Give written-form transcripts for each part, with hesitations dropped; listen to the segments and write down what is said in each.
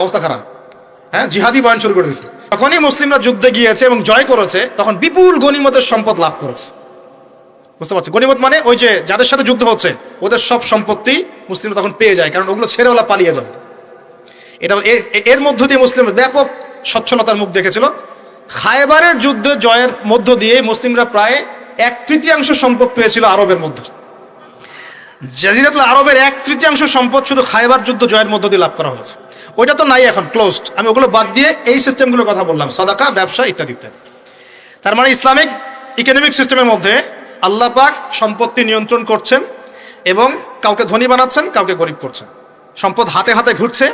অবস্থা খারাপ। হ্যাঁ, জিহাদি বয়ান শুরু করে দিয়েছে। যখনই মুসলিমরা যুদ্ধে গিয়েছে এবং জয় করেছে তখন বিপুল গনিমতের সম্পদ লাভ করেছে। বুঝতে পারছি? গনিমত মানে ওই যে যাদের সাথে যুদ্ধ হচ্ছে ওদের সব সম্পত্তি মুসলিমরা তখন পেয়ে যায়, কারণ ওগুলো ছেড়ে ওরা পালিয়ে যাবে। এটা এর মধ্য দিয়ে মুসলিমরা ব্যাপক সচ্ছলতার মুখ দেখেছিল। খায়বারের যুদ্ধ জয়ের মধ্য দিয়ে মুসলিমরা প্রায় 1/3 সম্পদ পেয়েছিল আরবের মধ্যে। জাজিরাতুল আরবের 1/3 সম্পদ শুধু খায়বার যুদ্ধ জয়ের মধ্য দিয়ে লাভ করা হয়েছে। ওইটা তো নাই, এখন ক্লোজড। আমি ওগুলো বাদ দিয়ে এই সিস্টেমগুলোর কথা বললাম, সাদাকা, ব্যবসা ইত্যাদি ইত্যাদি। তার মানে ইসলামিক ইকোনমিক সিস্টেমের মধ্যে আল্লাহ পাক সম্পত্তি নিয়ন্ত্রণ করছেন এবং কাউকে ধনী বানাচ্ছেন, কাউকে গরিব করছেন। সম্পদ হাতে হাতে ঘুরছে,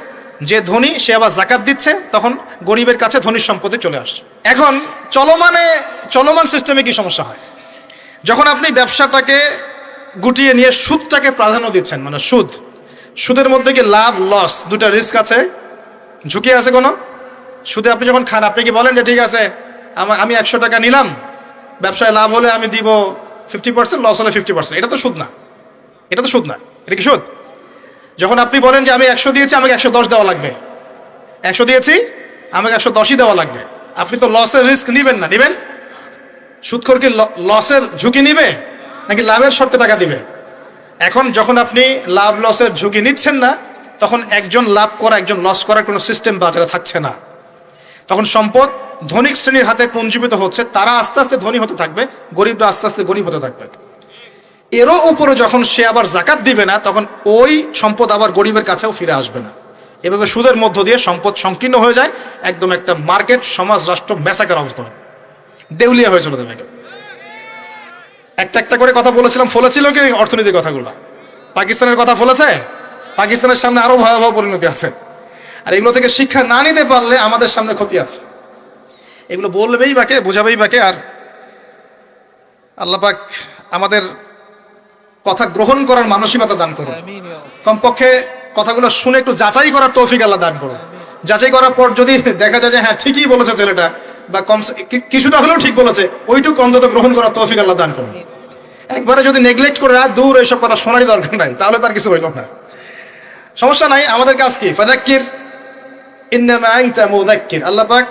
যে ধনী সে আবার জাকাত দিচ্ছে, তখন গরিবের কাছে ধনীর সম্পত্তি চলে আসছে। এখন চলমান সিস্টেমে কি সমস্যা হয়? যখন আপনি ব্যবসাটাকে গুটিয়ে নিয়ে সুদটাকে প্রাধান্য দিচ্ছেন, মানে সুদের মধ্যে কি লাভ লস দুটা রিস্ক আছে, ঝুঁকি আছে কোনো? সুদে আপনি যখন খান, আপনি কি বলেন যে ঠিক আছে আমি 100 টাকা নিলাম, ব্যবসায় লাভ হলে আমি দিব 50%, লস হলে 50%। এটা তো সুদ না, এটা তো সুদ না। এটা কি সুদ? যখন আপনি বলেন যে আমি 100 দিয়েছি, আমাকে 110 দেওয়া লাগবে, 100 দিয়েছি আমাকে 110ই দেওয়া লাগবে, আপনি তো লসের রিস্ক নিবেন না? নিবেন? সুদখোর কি লসের ঝুঁকি নিবে নাকি লাভের শর্তে টাকা দিবে? এখন যখন আপনি লাভ লসের ঝুঁকি নিচ্ছেন না, তখন একজন লাভ করা একজন লস করার কোনো সিস্টেম বাজারে থাকছে না। তখন সম্পদ ধনিক শ্রেণীর হাতে পুঞ্জীভূত হচ্ছে, তারা আস্তে আস্তে ধনী হতে থাকবে, গরিবরা আস্তে আস্তে গরিব হতে থাকবে। এরও উপরে যখন সে আবার জাকাত দিবে না, তখন ওই সম্পদ আবার গরিবের কাছেও ফিরে আসবে না। এভাবে সুদের মধ্য দিয়ে সম্পদ সংকীর্ণ হয়ে যায়, একদম একটা মার্কেট, সমাজ, রাষ্ট্র মেসাকার অবস্থা হয়, দেউলিয়া হয়ে চলে যাবে। একটা করে কথা বলেছিলাম, ফলেছিল কি অর্থনীতির কথাগুলো? পাকিস্তানের কথা ফলেছে? পাকিস্তানের সামনে আরো ভয়াবহ পরিণতি আছে। আর এগুলো থেকে শিক্ষা না নিতে পারলে আমাদের সামনে ক্ষতি আছে। এগুলো বলবেই বাকে, বোঝাবেই বাকে। আর আল্লাহ পাক আমাদের কথা গ্রহণ করার মানসিকতা দান করুন। কমপক্ষে কথাগুলো শুনে একটু যাচাই করার তৌফিক আল্লাহ দান করুন। যাচাই করার পর যদি দেখা যায় যে হ্যাঁ ঠিকই বলেছে ছেলেটা, বা কিছুটা হলেও ঠিক বলেছে, ওইটুকু অন্তত গ্রহণ করার তৌফিক আল্লাহ দান করুন। একবারে যদি নেগলেক্ট করে দূর এইসব কথা শোনারই দরকার নাই, তাহলে তার কিছু হইল না। সমস্যা নাই, আমাদের কাজ কি? ফাযাক্কির ইন্নামা আনতা মুযাক্কির। আল্লাহ পাক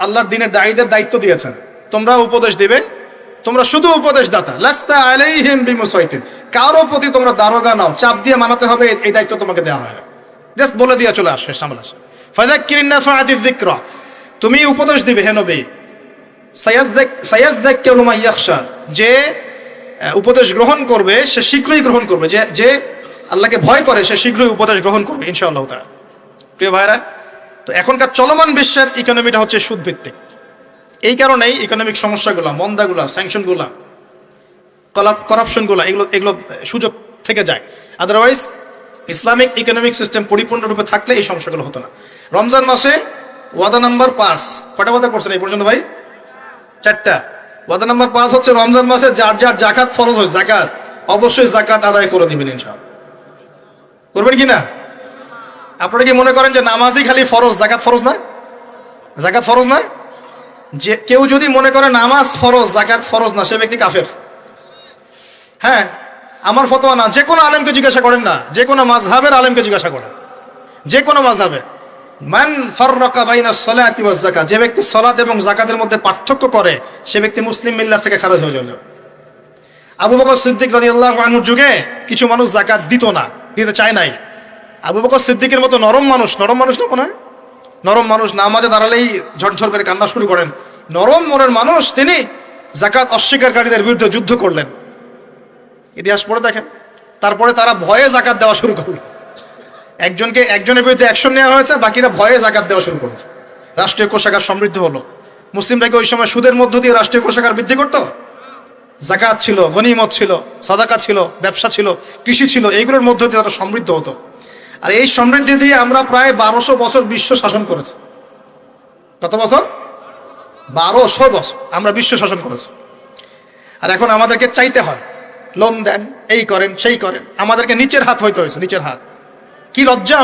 আল্লাহর দ্বীনের দায়ীদের দায়িত্ব দিয়েছেন, তোমরা উপদেশ দিবে, তোমরা শুধু উপদেশদাতা। লাস্তা আলাইহিম বিমুসাইতির। কারো প্রতি তোমরা দারোগা নাও, চাপ দিয়ে মানাতে হবে, এই দায়িত্ব তোমাকে দেওয়া হয় না। জাস্ট বলে দিয়ে চলে আসে, সামলা আসে। ফাযাক্কির নাফাআতিয যিকরা। তুমি উপদেশ দিবে হে নবী। সায়াযাক্কারু মান ইয়াখশা। যে উপদেশ গ্রহণ করবে সে শীঘ্রই গ্রহণ করবে, যে আল্লাহকে ভয় করে সে শীঘ্রই উপদেশ গ্রহণ করবে ইনশাআল্লাহ তাআলা। প্রিয় ভাইরা, তো এখনকার চলমান বিশ্বের ইকোনমিটা হচ্ছে সুদ ভিত্তিক। এই কারণেই ইকোনমিক সমস্যাগুলো, মন্দাগুলো, স্যাংশনগুলো, করাপশনগুলো, এগুলো সুযোগ থেকে যায়। আদারওয়াইজ ইসলামিক ইকোনমিক সিস্টেম পরিপূর্ণরূপে থাকলে এই সমস্যাগুলো হতো না। রমজান মাসে ওয়াদা নাম্বার 5, কটা ওয়াদা করছেন এই পর্যন্ত ভাই? 4টা। ওয়াদা নাম্বার 5 হচ্ছে রমজান মাসে যার যার জাকাত ফরজ হয়, জাকাত অবশ্যই জাকাত আদায় করে দিবেন ইনশাআল্লাহ। করবেন কি না? আপনারা কি মনে করেন যে নামাজই খালি ফরজ, জাকাত ফরজ না? জাকাত ফরজ না? যে কেউ যদি মনে করে নামাজ ফরজ জাকাত ফরজ না, সে ব্যক্তি কাফের। হ্যাঁ, আমার ফতোয়া না, যে কোনো আলেমকে জিজ্ঞাসা করেন না, যে কোনো মাযহাবের আলেমকে জিজ্ঞাসা করেন, যে কোনো মাযহাবে। মান ফাররাকা বাইনা সলাতি ওয়াজ যাকাত। যে ব্যক্তি সালাত এবং যাকাতের মধ্যে পার্থক্য করে সে ব্যক্তি মুসলিম মিল্লাত থেকে খারিজ হয়ে যাবে। আবু বকর সিদ্দিক রাদিয়াল্লাহু আনহুর যুগে কিছু মানুষ যাকাত দিত না, দিতে চায় নাই। আবু বকর সিদ্দিকের মতো নরম মানুষ না মনে হয়, নরম মানুষ, নামাজে দাঁড়ালেই ঝরঝর করে কান্না শুরু করেন, নরম মনের মানুষ, তিনি যাকাত অস্বীকারীদের বিরুদ্ধে যুদ্ধ করলেন। ইতিহাস পড়ে দেখেন। তারপরে তারা ভয়ে যাকাত দেওয়া শুরু করলো। একজনের বিরুদ্ধে অ্যাকশন নেওয়া হয়েছে, বাকিরা ভয়ে যাকাত দেওয়া শুরু করেছে। রাষ্ট্রীয় কোষাগার সমৃদ্ধ হলো। মুসলিমরা কি ওই সময় সুদের মধ্য দিয়ে রাষ্ট্রীয় কোষাগার বৃদ্ধি করত? যাকাত ছিল, গনিমত ছিল, সাদাকা ছিল, ব্যবসা ছিল, কৃষি ছিল, এইগুলোর মধ্য দিয়ে তারা সমৃদ্ধ হতো। আর এই সমৃদ্ধি দিয়ে আমরা প্রায় 1200 বছর বিশ্ব শাসন করেছি। কত বছর? 1200 বছর আমরা বিশ্ব শাসন করেছি। আর এখন আমাদেরকে চাইতে হয়, লোন দেন, এই করেন, সেই করেন। আমাদেরকে নিচের হাত হইতে হয়েছে, নিচের হাত। কি লজ্জা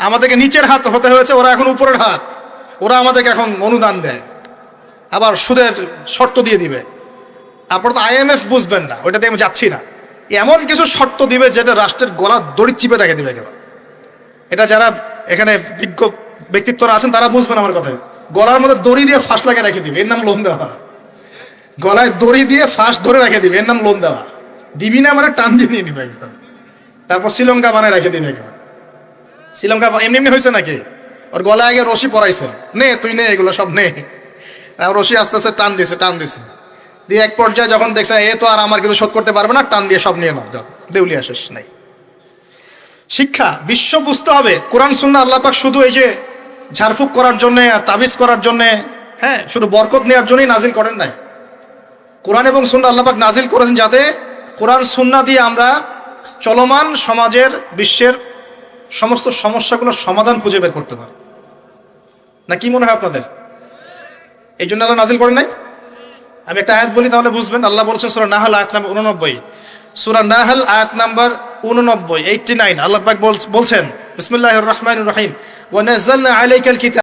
আমাদেরকে নিচের হাত হতে হয়েছে, ওরা এখন উপরের হাত। ওরা আমাদেরকে এখন অনুদান দেয়, আবার সুদের শর্ত দিয়ে দিবে। আপনারা তো IMF বুঝবেন না, ওইটাতে আমি যাচ্ছি না। এমন কিছু শর্ত দিবে যেটা রাষ্ট্রের গলা দড়ি চিপে রেখে দিবে একেবারে। এটা যারা এখানে বিজ্ঞ ব্যক্তিত্বরা আছেন, তারা বুঝবেন আমার কথায়। গলার মধ্যে দড়ি দিয়ে ফাঁস লাগিয়ে রেখে দিবে, এর নাম লোন দেওয়া। গলায় দড়ি দিয়ে ফাঁস ধরে রেখে দিবে, এর নাম লোন দেওয়া। দিবি না মানে টান দিয়ে নিয়ে নিবে একদম। তারপর শ্রীলঙ্কা বানায় রেখে দিবে একবার। শ্রীলঙ্কা এমনি এমনি হয়েছে নাকি? ওর গলায় আগে রশি পরাইছে, নে তুই নে এগুলো সব নে। রশি আস্তে আস্তে টান দিছে দিয়ে এক পর্যায়ে যখন দেখছে এ তো আর আমার কিছু শোধ করতে পারবে না, টান দিয়ে সব নিয়ে নাও, যাও দেউলিয়া শেষ নাই। শিক্ষা বিশ্ব বুঝতে হবে কোরআন সুন্নাহ আল্লাহ পাক শুধু এই যে ঝাড়ফুঁক করার জন্য আর তাবিজ করার জন্য, হ্যাঁ, শুধু বরকত নেওয়ার জন্যই নাজিল করেন নাই। কোরআন এবং সুন্নাহ আল্লাহ পাক নাজিল করেছেন যাতে কোরআন সুন্নাহ দিয়ে আমরা চলমান সমাজের বিশ্বের সমস্ত সমস্যাগুলোর সমাধান খুঁজে বের করতে পারি। না কি মনে হয় আপনাদের? এই জন্য আল্লাহ নাজিল করেন নাই? আমি একটা আয়াত বলি তাহলে বুঝবেন। আল্লাহ বলছেন সূরা নাহল আয়াত নাম্বার 89, সূরা নাহল আয়াত নাম্বার 89 89 আল্লাহ পাক বলছেন বিসমিল্লাহির রহমানির রহিম, ওয়া নাযালনা আলাইকাল কিতাব